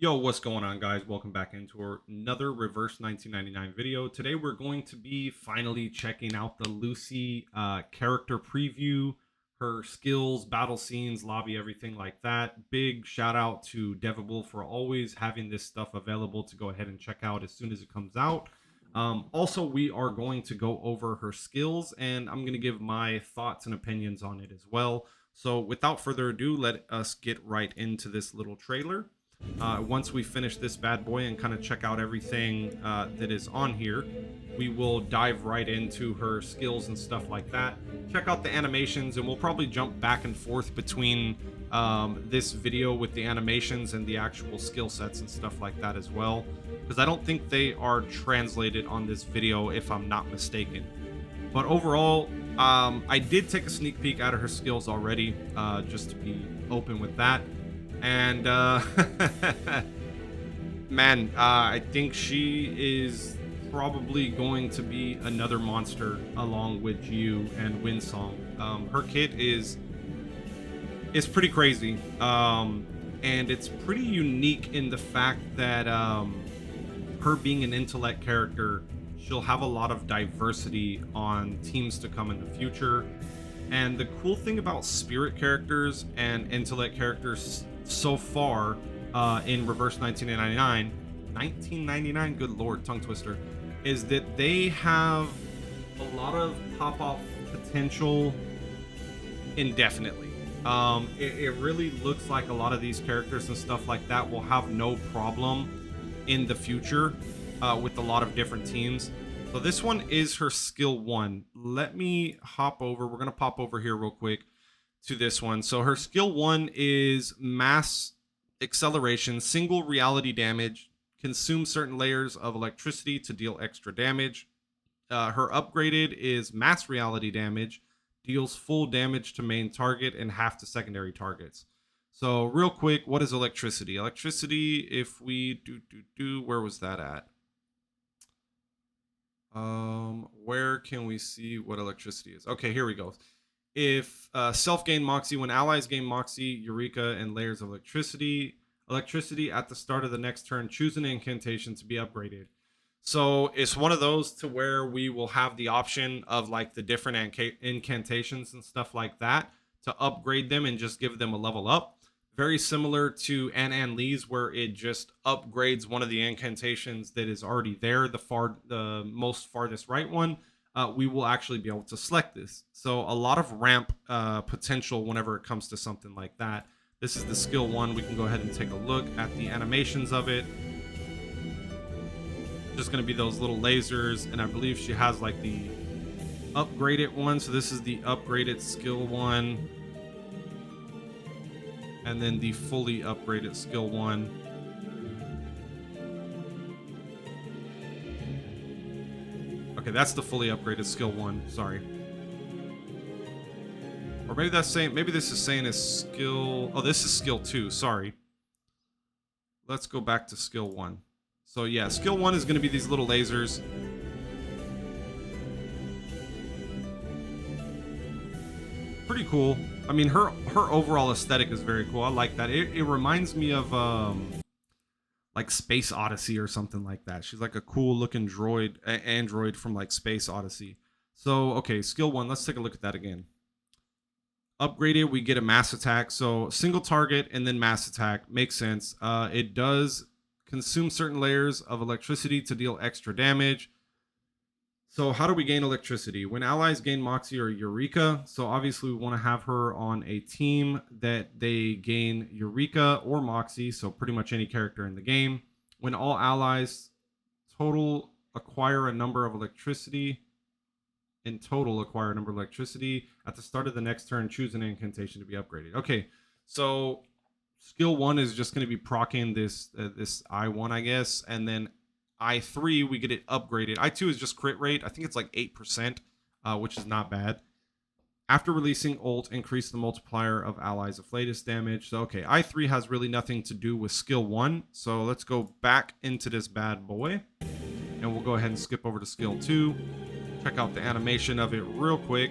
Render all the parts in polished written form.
Yo, what's going on, guys? Welcome back into another reverse 1999 video. Today we're going to be finally checking out the Lucy character preview, her skills, battle scenes, lobby, everything like that. Big shout out to Devable for always having this stuff available to go ahead and check out as soon as it comes out. Also, we are going to go over her skills, and I'm going to give my thoughts and opinions on it as well. So without further ado, let us get right into this little trailer. Once we finish this bad boy and kind of check out everything that is on here, we will dive right into her skills and stuff like that. Check out the animations, and we'll probably jump back and forth between this video with the animations and the actual skill sets and stuff like that as well, because I don't think they are translated on this video if I'm not mistaken. But overall, I did take a sneak peek out of her skills already, just to be open with that. And man, I think she is probably going to be another monster along with Jiu and Winsong. Her kit is pretty crazy, and it's pretty unique in the fact that her being an intellect character, she'll have a lot of diversity on teams to come in the future. And the cool thing about spirit characters and intellect characters so far in Reverse 1999, good lord, tongue twister, is that they have a lot of pop-off potential indefinitely. It really looks like a lot of these characters and stuff like that will have no problem in the future with a lot of different teams. So this one is her skill 1. Let me hop over. We're going to pop over here real quick to this one. So her skill 1 is mass acceleration, single reality damage, consume certain layers of electricity to deal extra damage. Her upgraded is mass reality damage, deals full damage to main target and half to secondary targets. So real quick, what is electricity? Electricity, if we where was that at? Where can we see what electricity is? Okay, here we go. If self-gain Moxie, when allies gain Moxie, Eureka, and layers of electricity at the start of the next turn, choose an incantation to be upgraded. So it's one of those to where we will have the option of like the different incantations and stuff like that to upgrade them and just give them a level up. Very similar to An Lee's, where it just upgrades one of the incantations that is already there, the most farthest right one. We will actually be able to select this. So a lot of ramp potential whenever it comes to something like that. This is the skill 1. We can go ahead and take a look at the animations of it. Just going to be those little lasers, and I believe she has like the upgraded one. So this is the upgraded skill 1. And then the fully upgraded skill 1. Okay, that's the fully upgraded skill 1. Sorry. Or maybe that's saying, maybe this is saying is skill. Oh, this is skill 2. Sorry. Let's go back to skill 1. So yeah, skill 1 is going to be these little lasers. Pretty cool. I mean, her overall aesthetic is very cool. I like that. It reminds me of like Space Odyssey or something like that. She's like a cool looking android from like Space Odyssey. So okay, skill 1. Let's take a look at that again. Upgraded, we get a mass attack. So single target and then mass attack makes sense. It does consume certain layers of electricity to deal extra damage. So how do we gain electricity? When allies gain Moxie or Eureka, so obviously we want to have her on a team that they gain Eureka or Moxie, so pretty much any character in the game. When all allies total acquire a number of electricity, at the start of the next turn, choose an incantation to be upgraded. Okay, so skill 1 is just going to be proccing this I1, I guess, and then I3, we get it upgraded. I2 is just crit rate. I think it's like 8%, which is not bad. After releasing ult, increase the multiplier of allies' latest damage. So, okay, I3 has really nothing to do with skill 1. So let's go back into this bad boy. And we'll go ahead and skip over to skill 2. Check out the animation of it real quick.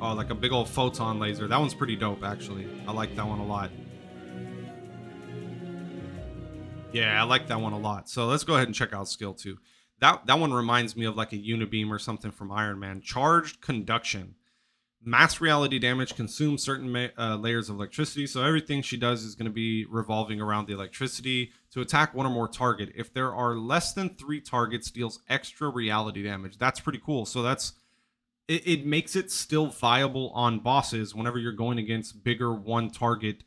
Oh, like a big old photon laser. That one's pretty dope, actually. I like that one a lot. Yeah, I like that one a lot. So let's go ahead and check out skill 2. That one reminds me of like a unibeam or something from Iron Man. Charged conduction. Mass reality damage consumes certain layers of electricity. So everything she does is going to be revolving around the electricity to attack one or more target. If there are less than 3 targets, deals extra reality damage. That's pretty cool. So it makes it still viable on bosses whenever you're going against bigger one target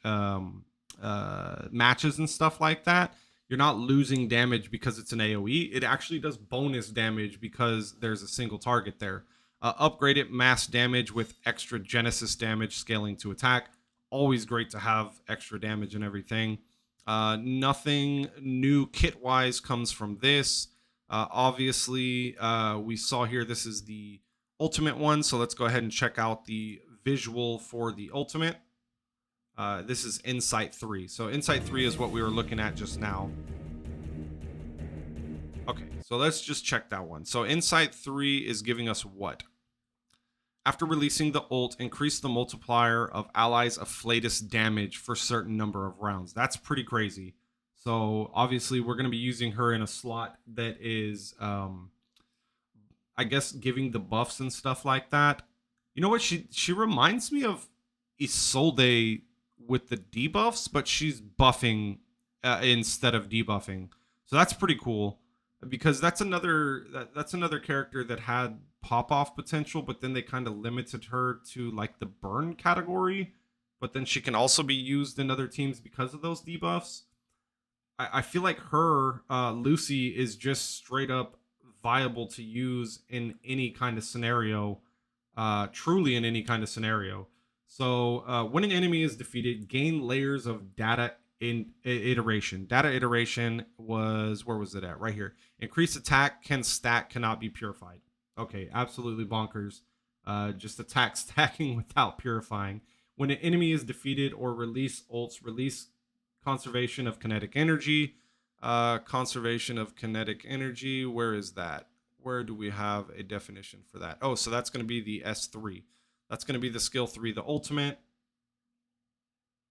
matches and stuff like that. You're not losing damage because it's an AoE. It actually does bonus damage because there's a single target there. Upgrade it mass damage with extra Genesis damage scaling to attack. Always great to have extra damage and everything. Nothing new kit wise comes from this. Obviously, we saw here this is the ultimate one. So let's go ahead and check out the visual for the ultimate. This is Insight 3. So Insight 3 is what we were looking at just now. Okay, so let's just check that one. So Insight 3 is giving us what? After releasing the ult, increase the multiplier of allies' afflatus damage for certain number of rounds. That's pretty crazy. So obviously we're going to be using her in a slot that is, I guess, giving the buffs and stuff like that. You know what? She reminds me of Isolde with the debuffs, but she's buffing instead of debuffing. So that's pretty cool because that's another character that had pop off potential, but then they kind of limited her to like the burn category. But then she can also be used in other teams because of those debuffs. I feel like her Lucy is just straight up viable to use in any kind of scenario, truly in any kind of scenario. So when an enemy is defeated, gain layers of data in iteration. Data iteration was, where was it at? Right here. Increased attack can stack, cannot be purified. Okay, absolutely bonkers. Just attack stacking without purifying. When an enemy is defeated or release ults, release conservation of kinetic energy. Conservation of kinetic energy. Where is that? Where do we have a definition for that? Oh, so that's going to be the S3. That's going to be the skill 3, the ultimate.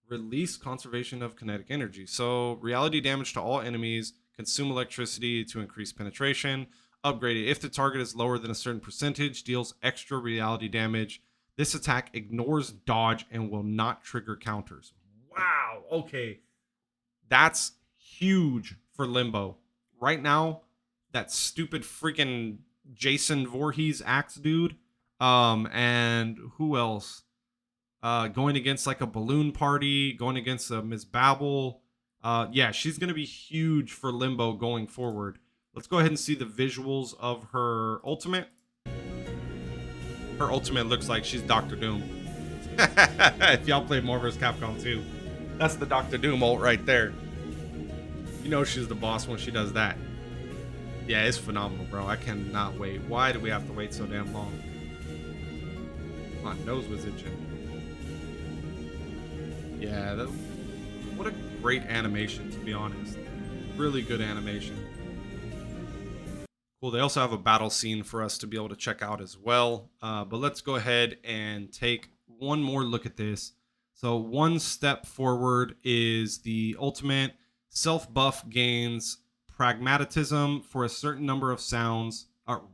Release conservation of kinetic energy. So reality damage to all enemies. Consume electricity to increase penetration. Upgrade it. If the target is lower than a certain percentage, deals extra reality damage. This attack ignores dodge and will not trigger counters. Wow. Okay. That's huge for Limbo. Right now, that stupid freaking Jason Voorhees axe dude. And who else? Going against like a balloon party, going against a Ms. Babel. Yeah, she's gonna be huge for Limbo going forward. Let's go ahead and see the visuals of her ultimate. Her ultimate looks like she's Doctor Doom. If y'all played Marvel vs. Capcom 2, that's the Doctor Doom ult right there. You know she's the boss when she does that. Yeah, it's phenomenal, bro. I cannot wait. Why do we have to wait so damn long? My nose was itching. Yeah, what a great animation, to be honest. Really good animation. Cool. They also have a battle scene for us to be able to check out as well. But let's go ahead and take one more look at this. So one step forward is the ultimate. Self-buff gains pragmatism for a certain number of a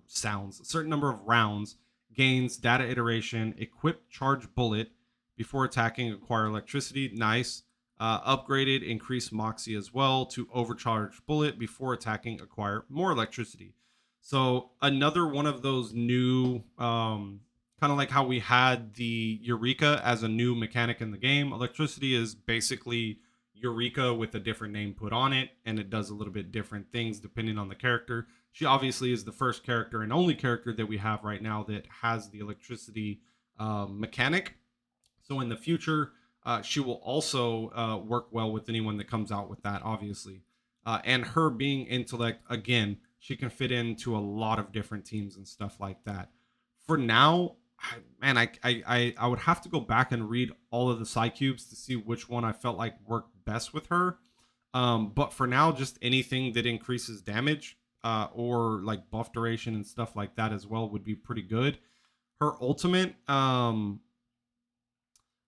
certain number of rounds. Gains data iteration. Equip charge bullet before attacking. Acquire electricity. Nice. Upgraded. Increase moxie as well to overcharge bullet before attacking. Acquire more electricity. So another one of those new, kind of like how we had the Eureka as a new mechanic in the game. Electricity is basically Eureka with a different name put on it, and it does a little bit different things depending on the character. She obviously is the first character and only character that we have right now that has the electricity mechanic. So in the future, she will also work well with anyone that comes out with that, obviously. And her being intellect, again, she can fit into a lot of different teams and stuff like that. For now, man, I would have to go back and read all of the Psycubes to see which one I felt like worked best with her. But for now, just anything that increases damage or like buff duration and stuff like that as well would be pretty good. Her ultimate,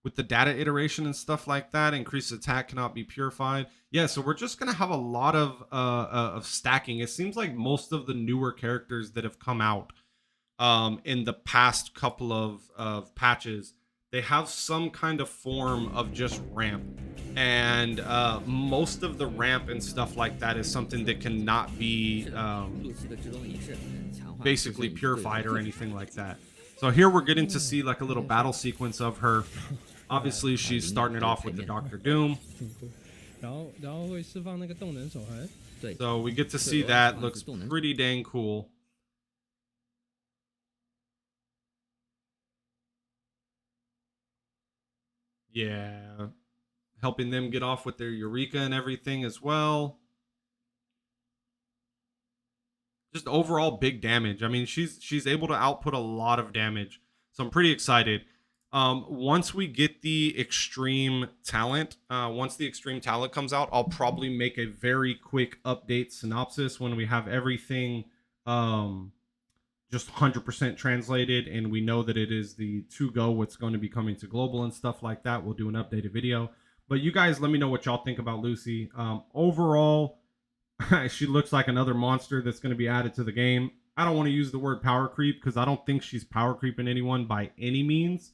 with the data iteration and stuff like that. Increased attack cannot be purified. Yeah, so we're just gonna have a lot of stacking. It seems like most of the newer characters that have come out in the past couple of patches, they have some kind of form of just ramp, and most of the ramp and stuff like that is something that cannot be basically purified or anything like that. So here we're getting to see like a little battle sequence of her. Obviously, she's starting it off with the Doctor Doom. So we get to see that. Looks pretty dang cool. Yeah. Helping them get off with their Eureka and everything as well. Just overall big damage. I mean, she's able to output a lot of damage. So I'm pretty excited. Once we get the extreme talent, once the extreme talent comes out, I'll probably make a very quick update synopsis when we have everything just 100% translated and we know that it is the to go what's going to be coming to global and stuff like that. We'll do an updated video. But you guys let me know what y'all think about Lucy. Overall, she looks like another monster that's going to be added to the game. I don't want to use the word power creep because I don't think she's power creeping anyone by any means.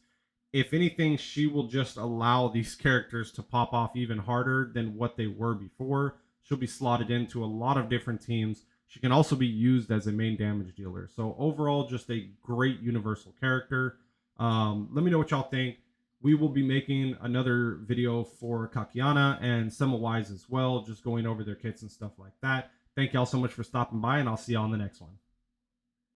If anything, she will just allow these characters to pop off even harder than what they were before. She'll be slotted into a lot of different teams. She can also be used as a main damage dealer. So overall, just a great universal character. Let me know what y'all think. We will be making another video for Kakiana and Semawise as well, just going over their kits and stuff like that. Thank y'all so much for stopping by, and I'll see y'all in the next one.